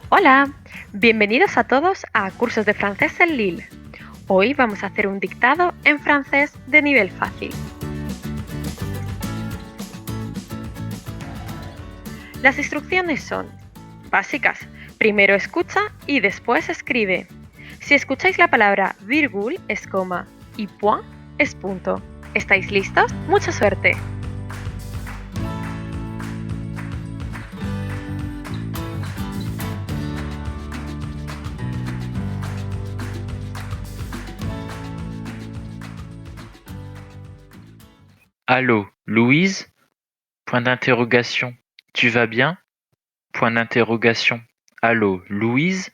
Hola, bienvenidos a todos a Cursos de Francés en Lille. Hoy vamos a hacer un dictado en francés de nivel fácil. Las instrucciones son básicas. Primero escucha y después escribe. Si escucháis la palabra virgule es coma y point es punto. ¿Estáis listos? ¡Mucha suerte! Allô, Louise? Point d'interrogation. Tu vas bien? Point d'interrogation. Allô, Louise?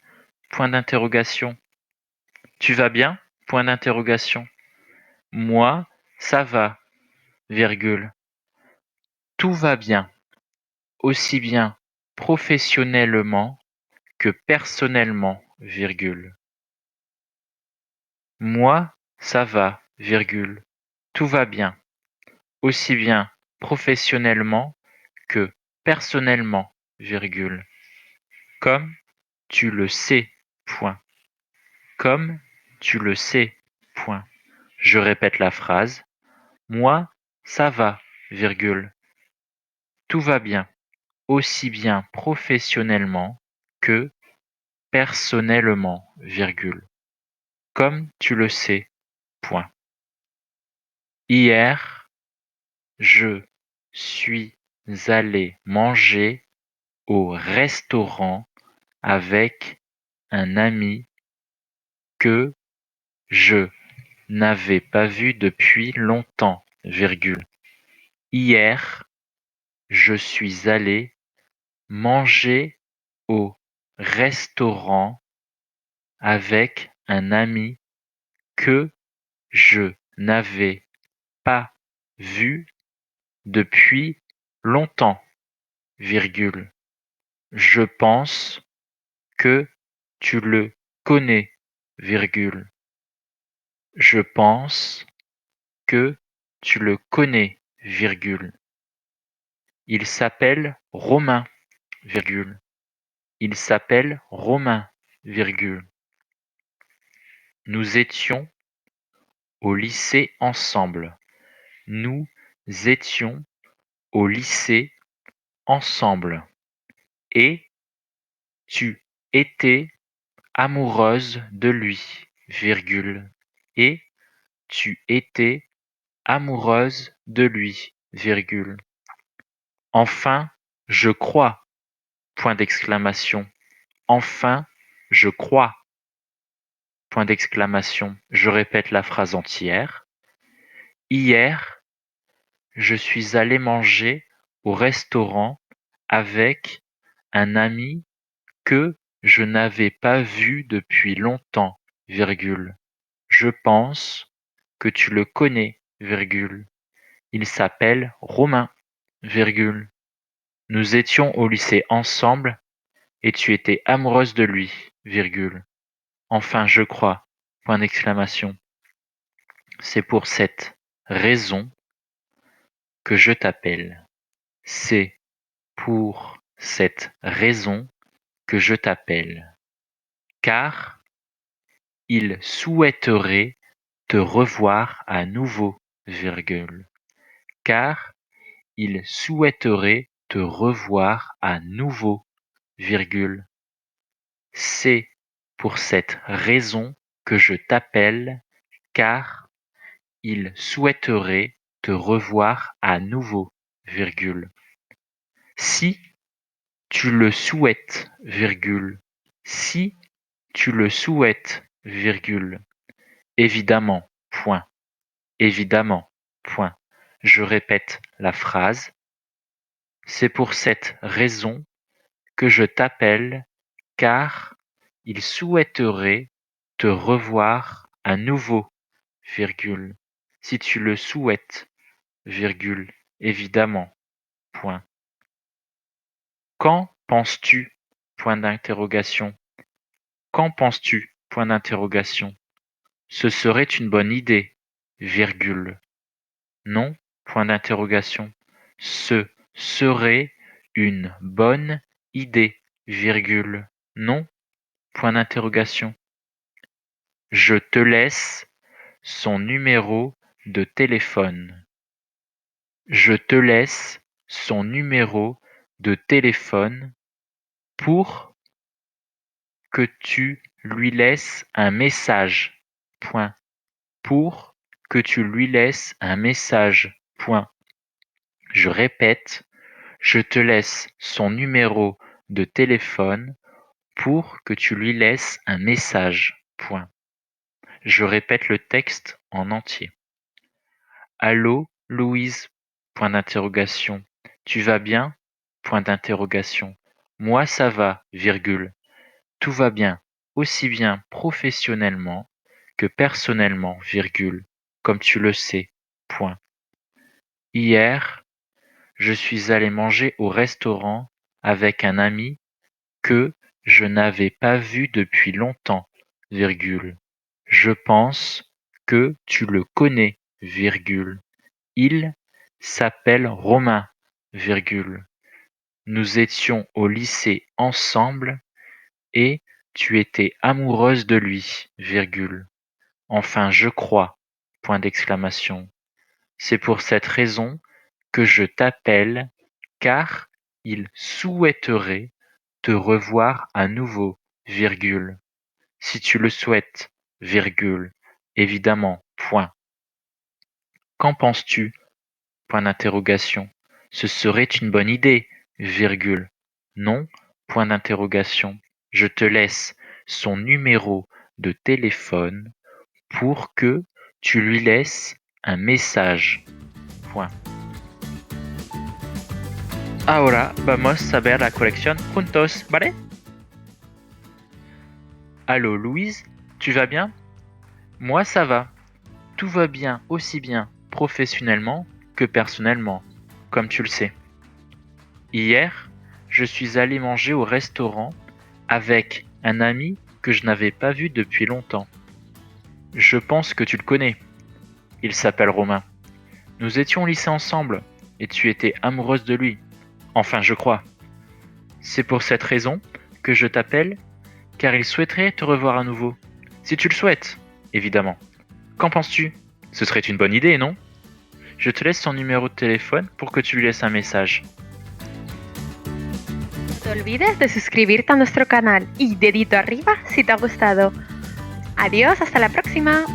Point d'interrogation. Tu vas bien? Point d'interrogation. Moi, ça va, virgule. Tout va bien, aussi bien professionnellement que personnellement, virgule. Moi, ça va, virgule. Tout va bien, aussi bien professionnellement que personnellement, virgule. Comme tu le sais, point. Comme tu le sais, point. Je répète la phrase. Moi, ça va, virgule. Tout va bien, aussi bien professionnellement que personnellement, virgule. Comme tu le sais, point. Hier, je suis allé manger au restaurant avec un ami que je n'avais pas vu depuis longtemps, virgule. Hier, je suis allé manger au restaurant avec un ami que je n'avais pas vu depuis longtemps, virgule. Je pense que tu le connais, virgule. Je pense que tu le connais, virgule. Il s'appelle Romain, virgule. Il s'appelle Romain, virgule. Nous étions au lycée ensemble. Nous étions au lycée ensemble. Et tu étais amoureuse de lui, virgule. Et tu étais amoureuse de lui, virgule. Enfin, je crois, point d'exclamation. Enfin, je crois, point d'exclamation. Je répète la phrase entière. Hier, je suis allé manger au restaurant avec un ami que je n'avais pas vu depuis longtemps, virgule. Je pense que tu le connais, virgule. Il s'appelle Romain, virgule. Nous étions au lycée ensemble et tu étais amoureuse de lui, virgule. Enfin, je crois, point d'exclamation. C'est pour cette raison que je t'appelle. C'est pour cette raison que je t'appelle. Car il souhaiterait te revoir à nouveau, virgule. Car il souhaiterait te revoir à nouveau, virgule. C'est pour cette raison que je t'appelle, car il souhaiterait te revoir à nouveau, virgule. Si tu le souhaites, virgule. Si tu le souhaites, virgule. Évidemment, point. Évidemment, point. Je répète la phrase. C'est pour cette raison que je t'appelle, car il souhaiterait te revoir à nouveau, virgule. Si tu le souhaites, virgule. Évidemment, point. Quand penses-tu? Point d'interrogation. Qu'en penses-tu? Point d'interrogation. Ce serait une bonne idée, virgule. Non? Point d'interrogation. Ce serait une bonne idée, virgule. Non? Point d'interrogation. Je te laisse son numéro de téléphone. Je te laisse son numéro de téléphone pour que tu lui laisses un message. Point. Pour que tu lui laisses un message. Point. Je répète, je te laisse son numéro de téléphone pour que tu lui laisses un message. Point. Je répète le texte en entier. Allô, Louise? Point d'interrogation. Tu vas bien? Point d'interrogation. Moi ça va, virgule. Tout va bien, aussi bien professionnellement que personnellement, virgule, comme tu le sais. Point. Hier, je suis allé manger au restaurant avec un ami que je n'avais pas vu depuis longtemps, virgule. Je pense que tu le connais, virgule. Il s'appelle Romain, virgule. Nous étions au lycée ensemble et tu étais amoureuse de lui, virgule. Enfin, je crois, point d'exclamation. C'est pour cette raison que je t'appelle, car il souhaiterait te revoir à nouveau, virgule. Si tu le souhaites, virgule. Évidemment, point. Qu'en penses-tu? Point d'interrogation. Ce serait une bonne idée, virgule. Non, point d'interrogation. Je te laisse son numéro de téléphone pour que tu lui laisses un message. Point. Ahora vamos a ver la colección juntos, ¿vale? Allô Louise, tu vas bien? Moi ça va. Tout va bien aussi bien professionnellement que personnellement, comme tu le sais. Hier, je suis allé manger au restaurant avec un ami que je n'avais pas vu depuis longtemps. Je pense que tu le connais. Il s'appelle Romain. Nous étions au lycée ensemble et tu étais amoureuse de lui. Enfin, je crois. C'est pour cette raison que je t'appelle, car il souhaiterait te revoir à nouveau. Si tu le souhaites, évidemment. Qu'en penses-tu? Ce serait une bonne idée, non? Je te laisse son numéro de téléphone pour que tu lui laisses un message. No te olvides de suscribirte a nuestro canal y dedito arriba si te ha gustado. Adiós, hasta la próxima.